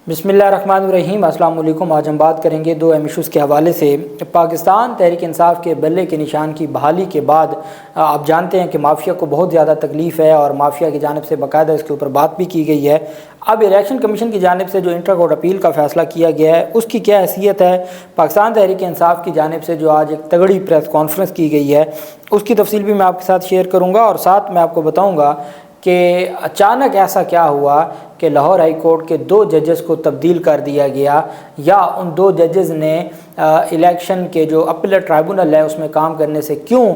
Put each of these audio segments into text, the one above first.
بسم اللہ الرحمن الرحیم۔ السلام علیکم۔ آج ہم بات کریں گے دو اہم ایشوز کے حوالے سے۔ پاکستان تحریک انصاف کے بلے کے نشان کی بحالی کے بعد آپ جانتے ہیں کہ مافیا کو بہت زیادہ تکلیف ہے اور مافیا کی جانب سے باقاعدہ اس کے اوپر بات بھی کی گئی ہے۔ اب الیکشن کمیشن کی جانب سے جو انٹر کورٹ اپیل کا فیصلہ کیا گیا ہے اس کی کیا حیثیت ہے، پاکستان تحریک انصاف کی جانب سے جو آج ایک تگڑی پریس کانفرنس کی گئی ہے اس کی تفصیل بھی میں آپ کے ساتھ شیئر کروں گا، اور ساتھ میں آپ کو بتاؤں گا کہ اچانک ایسا کیا ہوا کہ لاہور ہائی کورٹ کے 2 ججز کو تبدیل کر دیا گیا، یا ان 2 ججز نے الیکشن کے جو اپیلٹ ٹرائبونل ہے اس میں کام کرنے سے کیوں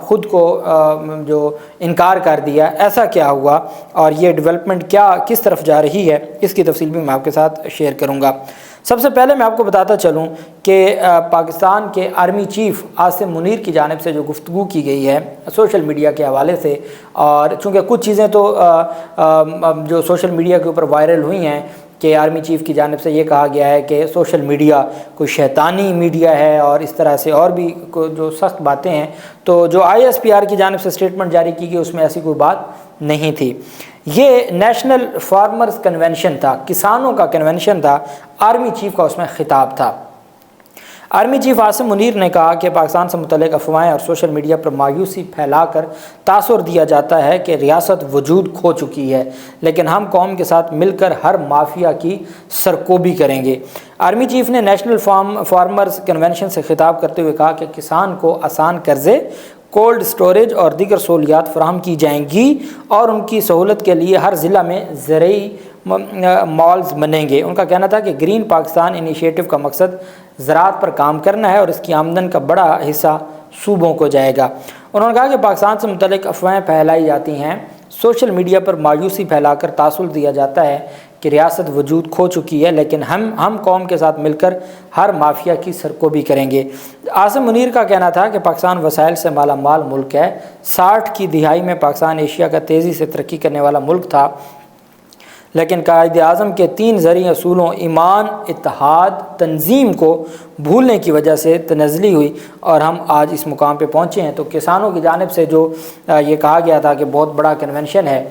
خود کو جو انکار کر دیا، ایسا کیا ہوا اور یہ ڈیولپمنٹ کس طرف جا رہی ہے، اس کی تفصیل بھی میں آپ کے ساتھ شیئر کروں گا۔ سب سے پہلے میں آپ کو بتاتا چلوں کہ پاکستان کے آرمی چیف عاصم منیر کی جانب سے جو گفتگو کی گئی ہے سوشل میڈیا کے حوالے سے، اور چونکہ کچھ چیزیں تو جو سوشل میڈیا کے اوپر وائرل ہوئی ہیں کہ آرمی چیف کی جانب سے یہ کہا گیا ہے کہ سوشل میڈیا کوئی شیطانی میڈیا ہے اور اس طرح سے اور بھی جو سخت باتیں ہیں، تو جو ISPR کی جانب سے سٹیٹمنٹ جاری کی گئی اس میں ایسی کوئی بات نہیں تھی۔ یہ نیشنل فارمرز کنونشن تھا، کسانوں کا کنونشن تھا، آرمی چیف کا اس میں خطاب تھا۔ آرمی چیف عاصم منیر نے کہا کہ پاکستان سے متعلق افواہیں اور سوشل میڈیا پر مایوسی پھیلا کر تاثر دیا جاتا ہے کہ ریاست وجود کھو چکی ہے، لیکن ہم قوم کے ساتھ مل کر ہر مافیا کی سرکوبی کریں گے۔ آرمی چیف نے نیشنل فارمرز کنونشن سے خطاب کرتے ہوئے کہا کہ کسان کو آسان قرضے، کولڈ سٹوریج اور دیگر سہولیات فراہم کی جائیں گی اور ان کی سہولت کے لیے ہر ضلع میں زرعی مالز بنیں گے۔ ان کا کہنا تھا کہ گرین پاکستان انیشیٹو کا مقصد زراعت پر کام کرنا ہے اور اس کی آمدن کا بڑا حصہ صوبوں کو جائے گا۔ انہوں نے کہا کہ پاکستان سے متعلق افواہیں پھیلائی جاتی ہیں، سوشل میڈیا پر مایوسی پھیلا کر تاثر دیا جاتا ہے کہ ریاست وجود کھو چکی ہے، لیکن ہم قوم کے ساتھ مل کر ہر مافیا کی سرکوبی کریں گے۔ عاصم منیر کا کہنا تھا کہ پاکستان وسائل سے مالا مال ملک ہے۔ 60 کی دہائی میں پاکستان ایشیا کا تیزی سے ترقی کرنے والا ملک تھا، لیکن قائد اعظم کے 3 زرعی اصولوں ایمان، اتحاد، تنظیم کو بھولنے کی وجہ سے تنزلی ہوئی اور ہم آج اس مقام پہ پہنچے ہیں۔ تو کسانوں کی جانب سے جو یہ کہا گیا تھا کہ بہت بڑا کنونشن ہے،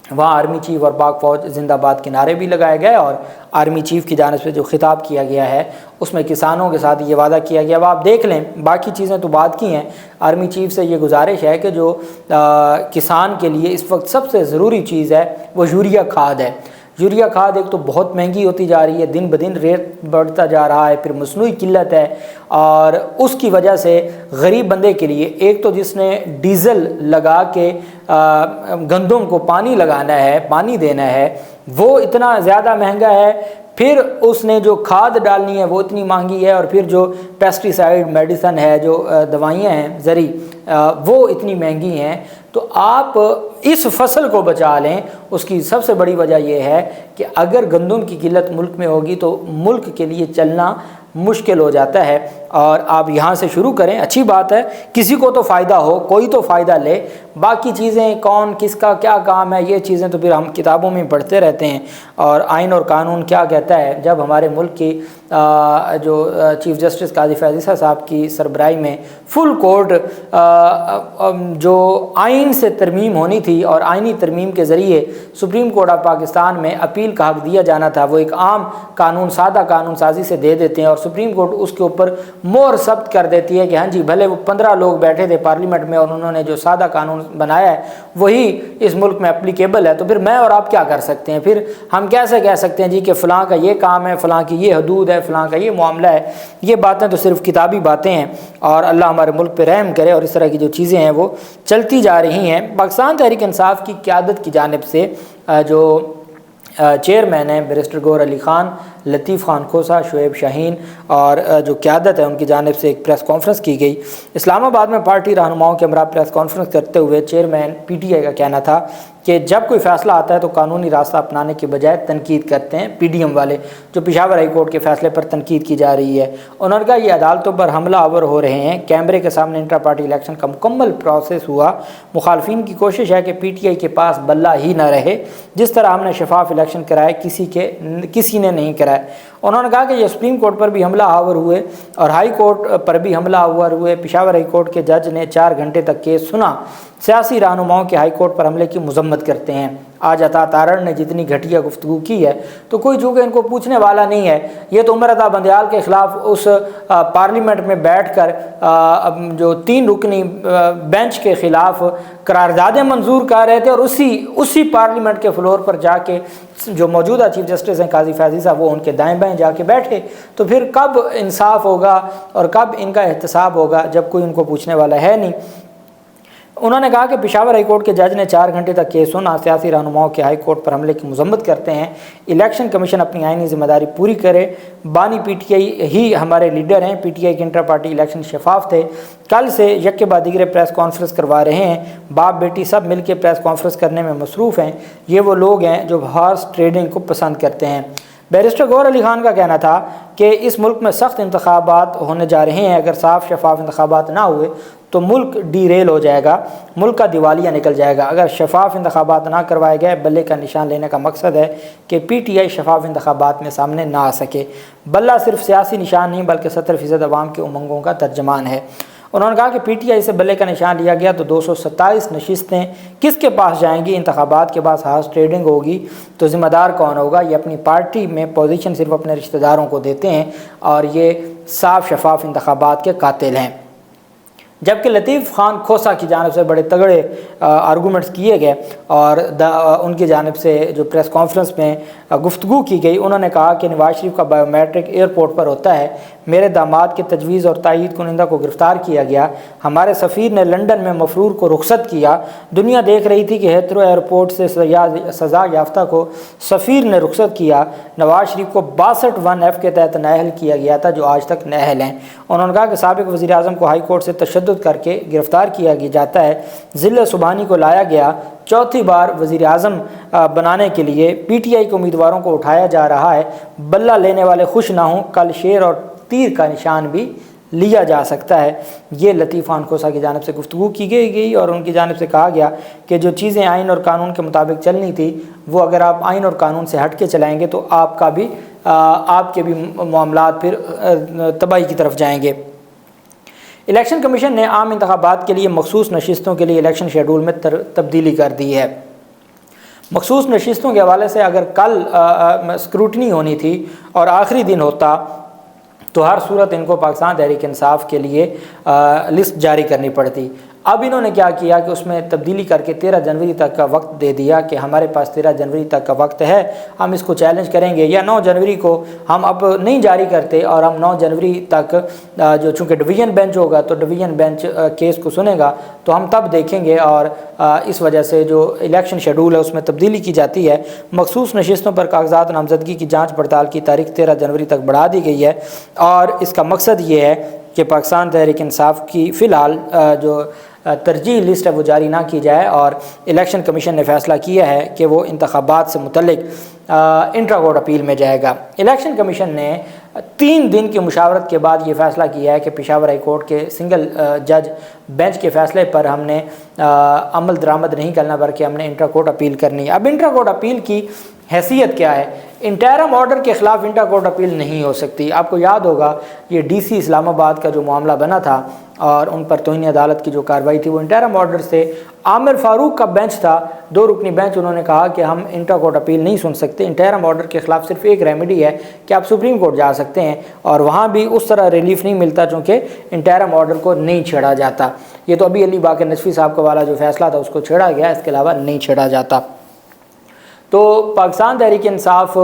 وہاں آرمی چیف اور پاک فوج زندہ باد کے نعرے بھی لگائے گئے، اور آرمی چیف کی جانب سے جو خطاب کیا گیا ہے اس میں کسانوں کے ساتھ یہ وعدہ کیا گیا۔ اب آپ دیکھ لیں، باقی چیزیں تو بات کی ہیں، آرمی چیف سے یہ گزارش ہے کہ جو کسان کے لیے اس وقت سب سے ضروری چیز ہے وہ یوریا کھاد ہے۔ یوریا کھاد ایک تو بہت مہنگی ہوتی جا رہی ہے، دن بدن ریٹ بڑھتا جا رہا ہے، پھر مصنوعی قلت ہے، اور اس کی وجہ سے غریب بندے کے لیے ایک تو جس نے ڈیزل لگا کے گندم کو پانی لگانا ہے، پانی دینا ہے، وہ اتنا زیادہ مہنگا ہے، پھر اس نے جو کھاد ڈالنی ہے وہ اتنی مہنگی ہے، اور پھر جو پیسٹی سائیڈ میڈیسن ہے، جو دوائیاں ہیں زرعی، وہ اتنی مہنگی ہیں۔ تو آپ اس فصل کو بچا لیں، اس کی سب سے بڑی وجہ یہ ہے کہ اگر گندم کی قلت ملک میں ہوگی تو ملک کے لیے چلنا مشکل ہو جاتا ہے، اور آپ یہاں سے شروع کریں، اچھی بات ہے، کسی کو تو فائدہ ہو، کوئی تو فائدہ لے، باقی چیزیں کون کس کا کیا کام ہے یہ چیزیں تو پھر ہم کتابوں میں پڑھتے رہتے ہیں، اور آئین اور قانون کیا کہتا ہے۔ جب ہمارے ملک کی جو چیف جسٹس قاضی فیاض عیسیٰ صاحب کی سربراہی میں فل کورٹ جو آئین سے ترمیم ہونی تھی اور آئینی ترمیم کے ذریعے سپریم کورٹ آف پاکستان میں اپیل کا حق دیا جانا تھا، وہ ایک عام قانون، سادہ قانون سازی سے دے دیتے ہیں، اور سپریم کورٹ اس کے اوپر مہر ثبت کر دیتی ہے کہ ہاں جی بھلے وہ 15 لوگ بیٹھے تھے پارلیمنٹ میں اور انہوں نے جو سادہ قانون بنایا ہے وہی اس ملک میں اپلیکیبل ہے، تو پھر میں اور آپ کیا کر سکتے ہیں؟ پھر ہم کیسے کہہ سکتے ہیں جی کہ فلاں کا یہ کام ہے، فلاں کی یہ حدود ہے، فلاں کا یہ معاملہ ہے؟ یہ باتیں تو صرف کتابی باتیں ہیں، اور اللہ ہمارے ملک پہ رحم کرے، اور اس طرح کی جو چیزیں ہیں وہ چلتی جا رہی ہیں۔ پاکستان تحریک انصاف کی قیادت کی جانب سے جو چیئرمین ہیں بیرسٹر گوہر علی خان، لطیف خان کھوسا، شعیب شاہین، اور جو قیادت ہے ان کی جانب سے ایک پریس کانفرنس کی گئی۔ اسلام آباد میں پارٹی رہنماؤں کے ہمراہ پریس کانفرنس کرتے ہوئے چیئرمین PTI کا کہنا تھا کہ جب کوئی فیصلہ آتا ہے تو قانونی راستہ اپنانے کے بجائے تنقید کرتے ہیں PDM والے، جو پشاور ہائی کورٹ کے فیصلے پر تنقید کی جا رہی ہے۔ انہوں نے کہا یہ عدالتوں پر حملہ آور ہو رہے ہیں، کیمرے کے سامنے انٹرا پارٹی الیکشن کا مکمل پروسیس ہوا، مخالفین کی کوشش ہے کہ PTI کے پاس بلہ ہی نہ رہے، جس طرح ہم نے شفاف الیکشن کرائے کسی نے نہیں کرائے۔ انہوں نے کہا کہ یہ سپریم کورٹ پر بھی حملہ آور ہوئے اور ہائی کورٹ پر بھی حملہ آور ہوئے۔ پشاور ہائی کورٹ کے جج نے 4 گھنٹے تک کیس سنا، سیاسی رہنماؤں کے ہائی کورٹ پر حملے کی مذمت کرتے ہیں۔ آج عطا تارڑ نے جتنی گھٹیا گفتگو کی ہے تو کوئی چونکہ ان کو پوچھنے والا نہیں ہے، یہ تو عمر عطا بندیال کے خلاف اس پارلیمنٹ میں بیٹھ کر جو 3 رکنی بینچ کے خلاف قراردادیں منظور کر رہے تھے، اور اسی پارلیمنٹ کے فلور پر جا کے جو موجودہ چیف جسٹس ہیں قاضی فیضی صاحب، وہ ان کے دائیں بائیں جا کے بیٹھے، تو پھر کب انصاف ہوگا اور کب ان کا احتساب ہوگا جب کوئی ان کو پوچھنے والا ہے نہیں۔ انہوں نے کہا کہ پشاور ہائی کورٹ کے جج نے 4 گھنٹے تک کیس سنا، سیاسی رہنماؤں کے ہائی کورٹ پر حملے کی مذمت کرتے ہیں، الیکشن کمیشن اپنی آئینی ذمہ داری پوری کرے، بانی پی ٹی آئی ہی ہمارے لیڈر ہیں، پی ٹی آئی کے انٹر پارٹی الیکشن شفاف تھے، کل سے یک کے بعد دیگر پریس کانفرنس کروا رہے ہیں، باپ بیٹی سب مل کے پریس کانفرنس کرنے میں مصروف ہیں، یہ وہ لوگ ہیں جو ہارس ٹریڈنگ کو پسند کرتے ہیں۔ بیرسٹر گوہر علی خان کا کہنا تھا کہ اس ملک میں سخت انتخابات ہونے جا رہے ہیں، اگر صاف شفاف انتخابات نہ ہوئے تو ملک ڈی ریل ہو جائے گا، ملک کا دیوالیہ نکل جائے گا۔ اگر شفاف انتخابات نہ کروائے گئے، بلے کا نشان لینے کا مقصد ہے کہ پی ٹی آئی شفاف انتخابات میں سامنے نہ آ سکے۔ بلہ صرف سیاسی نشان نہیں بلکہ 70% عوام کے امنگوں کا ترجمان ہے۔ انہوں نے کہا کہ پی ٹی آئی سے بلے کا نشان لیا گیا تو 227 نشستیں کس کے پاس جائیں گی؟ انتخابات کے بعد ہارس ٹریڈنگ ہوگی تو ذمہ دار کون ہوگا؟ یہ اپنی پارٹی میں پوزیشن صرف اپنے رشتہ داروں کو دیتے ہیں اور یہ صاف شفاف انتخابات کے قاتل ہیں۔ جبکہ لطیف خان کھوسا کی جانب سے بڑے تگڑے آرگومنٹس کیے گئے اور ان کی جانب سے جو پریس کانفرنس میں گفتگو کی گئی، انہوں نے کہا کہ نواز شریف کا بایو میٹرک ایئرپورٹ پر ہوتا ہے، میرے داماد کے تجویز اور تائید کنندہ کو گرفتار کیا گیا، ہمارے سفیر نے لندن میں مفرور کو رخصت کیا، دنیا دیکھ رہی تھی کہ ہیتھرو ایئرپورٹ سے سزا یافتہ کو سفیر نے رخصت کیا، نواز شریف کو 62(1)F کے تحت نااہل کیا گیا تھا جو آج تک نااہل ہیں۔ انہوں نے کہا کہ سابق وزیر اعظم کو ہائی کورٹ سے تشدد کر کے گرفتار کیا جاتا ہے، ذل سبحانی کو لایا گیا، 4تھی بار وزیر اعظم بنانے کے لیے پی ٹی آئی کے امیدواروں کو اٹھایا جا رہا ہے، بلہ لینے والے خوش نہ ہوں، کل شیر اور تیر کا نشان بھی لیا جا سکتا ہے۔ یہ لطیف خان کھوسا کی جانب سے گفتگو کی گئی اور ان کی جانب سے کہا گیا کہ جو چیزیں آئین اور قانون کے مطابق چلنی تھی وہ اگر آپ آئین اور قانون سے ہٹ کے چلائیں گے تو آپ کے بھی معاملات پھر تباہی کی طرف جائیں گے۔ الیکشن کمیشن نے عام انتخابات کے لیے مخصوص نشستوں کے لیے الیکشن شیڈول میں تبدیلی کر دی ہے۔ مخصوص نشستوں کے حوالے سے اگر کل اسکروٹنی ہونی تھی اور آخری دن ہوتا تو ہر صورت ان کو پاکستان تحریک انصاف کے لیے لسٹ جاری کرنی پڑتی۔ اب انہوں نے کیا کیا کہ اس میں تبدیلی کر کے 13 جنوری تک کا وقت دے دیا کہ ہمارے پاس 13 جنوری تک کا وقت ہے، ہم اس کو چیلنج کریں گے، یا 9 جنوری کو ہم اب نہیں جاری کرتے اور ہم 9 جنوری تک جو چونکہ ڈویژن بینچ ہوگا تو ڈویژن بینچ کیس کو سنے گا تو ہم تب دیکھیں گے، اور اس وجہ سے جو الیکشن شیڈول ہے اس میں تبدیلی کی جاتی ہے۔ مخصوص نشستوں پر کاغذات نامزدگی کی جانچ پڑتال کی تاریخ 13 جنوری تک بڑھا دی گئی ہے، اور اس کا مقصد یہ ہے کہ پاکستان تحریک انصاف کی فی الحال جو ترجیح لسٹ ہے وہ جاری نہ کی جائے، اور الیکشن کمیشن نے فیصلہ کیا ہے کہ وہ انتخابات سے متعلق انٹرا کورٹ اپیل میں جائے گا۔ الیکشن کمیشن نے 3 دن کی مشاورت کے بعد یہ فیصلہ کیا ہے کہ پشاور ہائی کورٹ کے سنگل جج بینچ کے فیصلے پر ہم نے عمل درآمد نہیں کرنا بلکہ ہم نے انٹرا کورٹ اپیل کرنی ہے۔ اب انٹرا کورٹ اپیل کی حیثیت کیا ہے؟ انٹرم آرڈر کے خلاف انٹرا کورٹ اپیل نہیں ہو سکتی۔ آپ کو یاد ہوگا یہ ڈی سی اسلام آباد کا جو معاملہ بنا تھا اور ان پر توہین عدالت کی جو کارروائی تھی وہ انٹرم آرڈر سے عامر فاروق کا بینچ تھا، 2 رکنی بینچ، انہوں نے کہا کہ ہم انٹرا کورٹ اپیل نہیں سن سکتے۔ انٹرم آرڈر کے خلاف صرف ایک ریمیڈی ہے کہ آپ سپریم کورٹ جا سکتے ہیں، اور وہاں بھی اس طرح ریلیف نہیں ملتا چونکہ انٹرم آرڈر کو نہیں چھیڑا جاتا۔ یہ تو ابھی علی باقر نصفی صاحب کا والا جو فیصلہ تھا اس کو چھیڑا گیا، اس کے علاوہ نہیں چھیڑا جاتا۔ تو پاکستان تحریک انصاف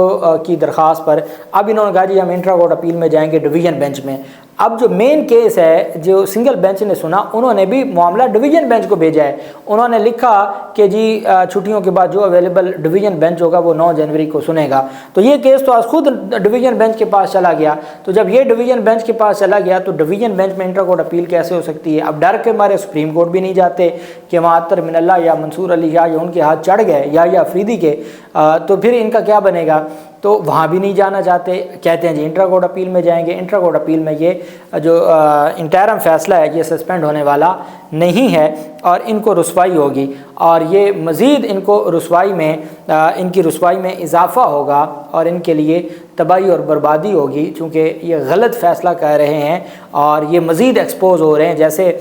کی درخواست پر اب انہوں نے کہا جی ہم انٹرا کورٹ اپیل میں جائیں گے ڈویژن بینچ میں۔ اب جو مین کیس ہے جو سنگل بینچ نے سنا، انہوں نے بھی معاملہ ڈویژن بینچ کو بھیجا ہے۔ انہوں نے لکھا کہ جی چھٹیوں کے بعد جو اویلیبل ڈویژن بینچ ہوگا وہ 9 جنوری کو سنے گا۔ تو یہ کیس تو آج خود ڈویژن بینچ کے پاس چلا گیا۔ تو جب یہ ڈویژن بینچ کے پاس چلا گیا تو ڈویژن بینچ میں انٹرا کورٹ اپیل کیسے ہو سکتی ہے؟ اب ڈر کے مارے سپریم کورٹ بھی نہیں جاتے کہ وہاں عطر من اللہ یا منصور علی یا ان کے ہاتھ چڑھ گئے یا افریدی کے، تو پھر ان کا کیا بنے گا؟ تو وہاں بھی نہیں جانا چاہتے، کہتے ہیں جی انٹرا کورٹ اپیل میں جائیں گے۔ انٹرا کورٹ اپیل میں یہ جو انٹرم فیصلہ ہے یہ سسپینڈ ہونے والا نہیں ہے اور ان کو رسوائی ہوگی، اور یہ مزید ان کو رسوائی میں ان کی رسوائی میں اضافہ ہوگا اور ان کے لیے تباہی اور بربادی ہوگی، چونکہ یہ غلط فیصلہ کر رہے ہیں اور یہ مزید ایکسپوز ہو رہے ہیں۔ جیسے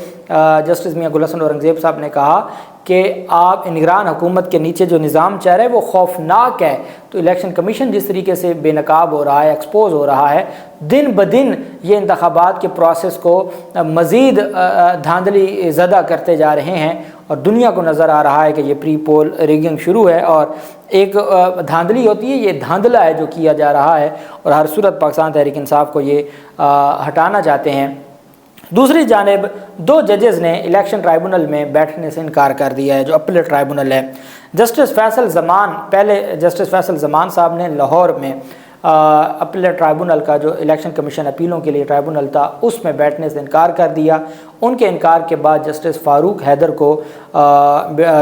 جسٹس میاں گل حسن اورنگزیب صاحب نے کہا کہ آپ نگران حکومت کے نیچے جو نظام چل رہا ہے وہ خوفناک ہے، تو الیکشن کمیشن جس طریقے سے بے نقاب ہو رہا ہے، ایکسپوز ہو رہا ہے، دن بدن یہ انتخابات کے پروسیس کو مزید دھاندلی زدہ کرتے جا رہے ہیں، اور دنیا کو نظر آ رہا ہے کہ یہ پری پول ریگنگ شروع ہے اور ایک دھاندلی ہوتی ہے، یہ دھاندلا ہے جو کیا جا رہا ہے، اور ہر صورت پاکستان تحریک انصاف کو یہ ہٹانا چاہتے ہیں۔ دوسری جانب 2 ججز نے الیکشن ٹرائبونل میں بیٹھنے سے انکار کر دیا ہے، جو اپیلیٹ ٹرائبونل ہے۔ جسٹس فیصل زمان، پہلے جسٹس فیصل زمان صاحب نے لاہور میں اپیلیٹ ٹرائبونل کا جو الیکشن کمیشن اپیلوں کے لیے ٹرائبونل تھا اس میں بیٹھنے سے انکار کر دیا۔ ان کے انکار کے بعد جسٹس فاروق حیدر کو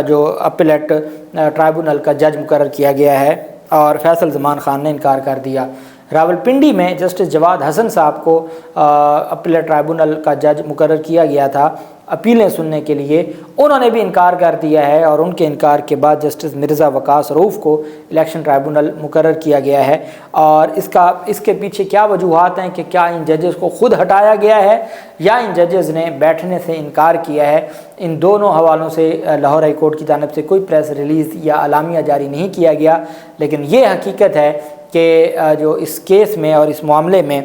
جو اپیلیٹ ٹرائبونل کا جج مقرر کیا گیا ہے، اور فیصل زمان خان نے انکار کر دیا۔ راولپنڈی میں جسٹس جواد حسن صاحب کو اپیلیٹ ٹرائبونل کا جج مقرر کیا گیا تھا اپیلیں سننے کے لیے، انہوں نے بھی انکار کر دیا ہے، اور ان کے انکار کے بعد جسٹس مرزا وقاص رؤف کو الیکشن ٹرائبونل مقرر کیا گیا ہے۔ اور اس کے پیچھے کیا وجوہات ہیں کہ کیا ان ججز کو خود ہٹایا گیا ہے یا ان ججز نے بیٹھنے سے انکار کیا ہے، ان دونوں حوالوں سے لاہور ہائی کورٹ کی جانب سے کوئی پریس ریلیز یا اعلامیہ جاری نہیں کیا گیا، لیکن یہ حقیقت ہے کہ جو اس کیس میں اور اس معاملے میں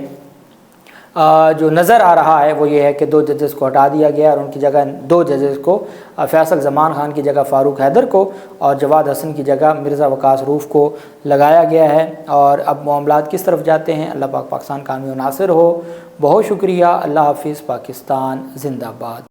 جو نظر آ رہا ہے وہ یہ ہے کہ 2 ججز کو ہٹا دیا گیا، اور ان کی جگہ 2 ججز کو فیصل زمان خان کی جگہ فاروق حیدر کو اور جواد حسن کی جگہ مرزا وقاص رؤف کو لگایا گیا ہے۔ اور اب معاملات کس طرف جاتے ہیں، اللہ پاک پاکستان کامیاب و ناصر ہو۔ بہت شکریہ، اللہ حافظ، پاکستان زندہ باد۔